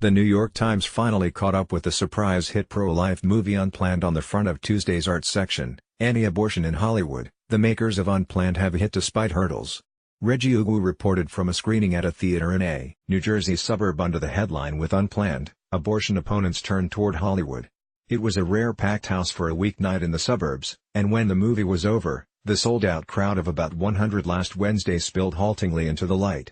The New York Times finally caught up with the surprise hit pro-life movie Unplanned on the front of Tuesday's art section. Anti-abortion in Hollywood, the makers of Unplanned have hit despite hurdles. Reggie Ugwu reported from a screening at a theater in a New Jersey suburb under the headline "With Unplanned, abortion opponents turn toward Hollywood." It was a rare packed house for a weeknight in the suburbs, and when the movie was over, the sold-out crowd of about 100 last Wednesday spilled haltingly into the light.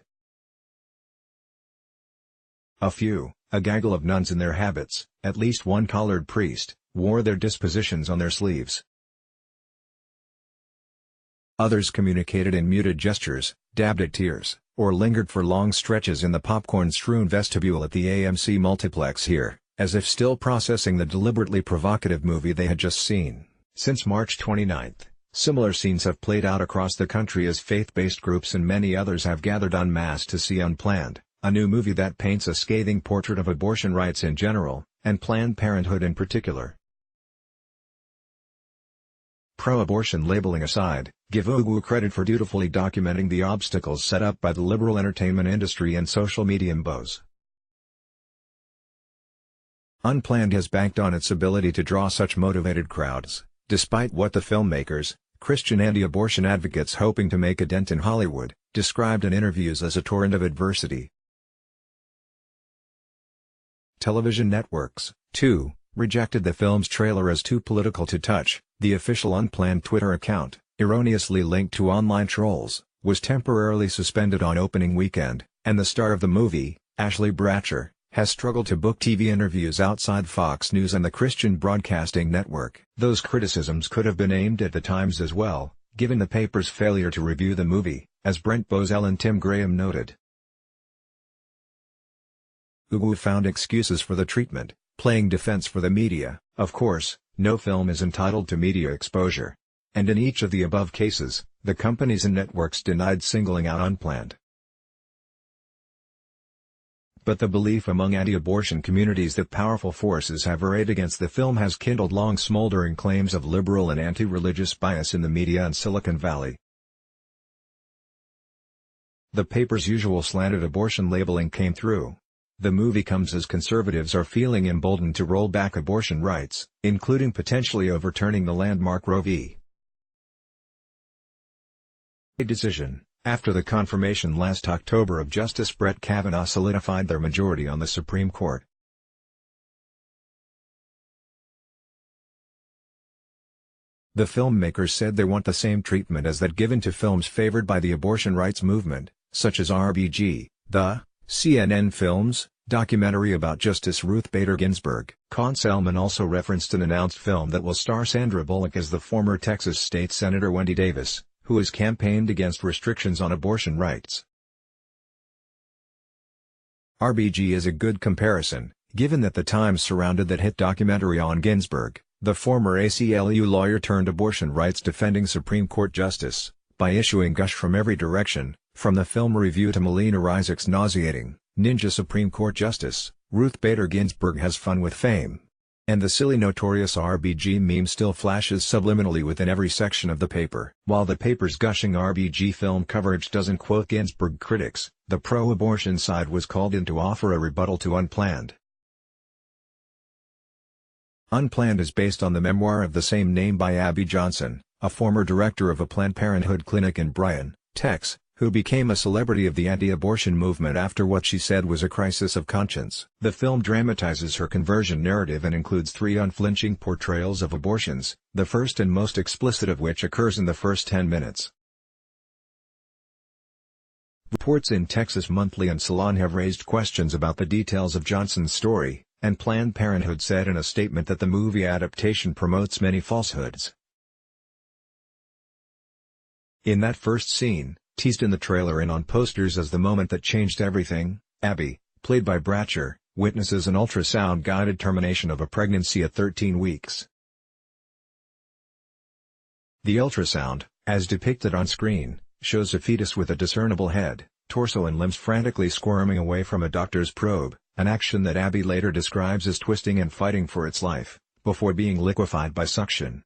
A gaggle of nuns in their habits, at least one collared priest, wore their dispositions on their sleeves. Others communicated in muted gestures, dabbed at tears, or lingered for long stretches in the popcorn-strewn vestibule at the AMC multiplex here, as if still processing the deliberately provocative movie they had just seen. Since March 29, similar scenes have played out across the country as faith-based groups and many others have gathered en masse to see Unplanned, a new movie that paints a scathing portrait of abortion rights in general, and Planned Parenthood in particular. Pro-abortion labeling aside, give Ugwu credit for dutifully documenting the obstacles set up by the liberal entertainment industry and social media imbos. Unplanned has banked on its ability to draw such motivated crowds, despite what the filmmakers, Christian anti-abortion advocates hoping to make a dent in Hollywood, described in interviews as a torrent of adversity. Television networks, too, rejected the film's trailer as too political to touch. The official Unplanned Twitter account, erroneously linked to online trolls, was temporarily suspended on opening weekend, and the star of the movie, Ashley Bratcher, has struggled to book TV interviews outside Fox News and the Christian Broadcasting Network. Those criticisms could have been aimed at the Times as well, given the paper's failure to review the movie, as Brent Bozell and Tim Graham noted. Ugwu found excuses for the treatment, playing defense for the media. Of course, no film is entitled to media exposure. And in each of the above cases, the companies and networks denied singling out Unplanned. But the belief among anti-abortion communities that powerful forces have arrayed against the film has kindled long smoldering claims of liberal and anti-religious bias in the media in Silicon Valley. The paper's usual slanted abortion labeling came through. The movie comes as conservatives are feeling emboldened to roll back abortion rights, including potentially overturning the landmark Roe v. Wade decision, after the confirmation last October of Justice Brett Kavanaugh solidified their majority on the Supreme Court. The filmmakers said they want the same treatment as that given to films favored by the abortion rights movement, such as RBG, the CNN Films documentary about Justice Ruth Bader Ginsburg. Conselman also referenced an announced film that will star Sandra Bullock as the former Texas State Senator Wendy Davis, who has campaigned against restrictions on abortion rights. RBG is a good comparison, given that the Times surrounded that hit documentary on Ginsburg, the former ACLU lawyer turned abortion rights defending Supreme Court justice, by issuing gush from every direction, from the film review to Melina Ryzyk's nauseating, ninja Supreme Court Justice, Ruth Bader Ginsburg has fun with fame. And the silly notorious RBG meme still flashes subliminally within every section of the paper. While the paper's gushing RBG film coverage doesn't quote Ginsburg critics, the pro-abortion side was called in to offer a rebuttal to Unplanned. Unplanned is based on the memoir of the same name by Abby Johnson, a former director of a Planned Parenthood clinic in Bryan, Texas, who became a celebrity of the anti-abortion movement after what she said was a crisis of conscience. The film dramatizes her conversion narrative and includes 3 unflinching portrayals of abortions, the first and most explicit of which occurs in the first 10 minutes. Reports in Texas Monthly and Salon have raised questions about the details of Johnson's story, and Planned Parenthood said in a statement that the movie adaptation promotes many falsehoods. In that first scene, teased in the trailer and on posters as the moment that changed everything, Abby, played by Bratcher, witnesses an ultrasound-guided termination of a pregnancy at 13 weeks. The ultrasound, as depicted on screen, shows a fetus with a discernible head, torso and limbs frantically squirming away from a doctor's probe, an action that Abby later describes as twisting and fighting for its life, before being liquefied by suction.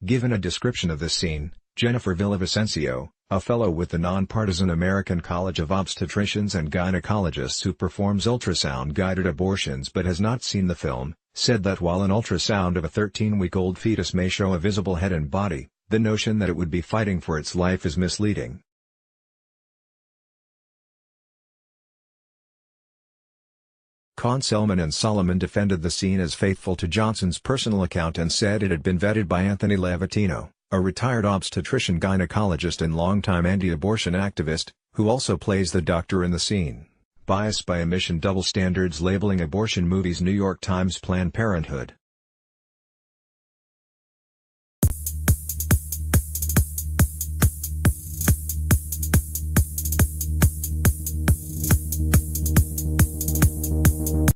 Given a description of this scene, Jennifer Villavicencio, a fellow with the nonpartisan American College of Obstetricians and Gynecologists who performs ultrasound-guided abortions but has not seen the film, said that while an ultrasound of a 13-week-old fetus may show a visible head and body, the notion that it would be fighting for its life is misleading. Conselman and Solomon defended the scene as faithful to Johnson's personal account and said it had been vetted by Anthony Levatino, a retired obstetrician-gynecologist and longtime anti-abortion activist, who also plays the doctor in the scene. Bias by omission, double standards labeling abortion movies. New York Times. Planned Parenthood,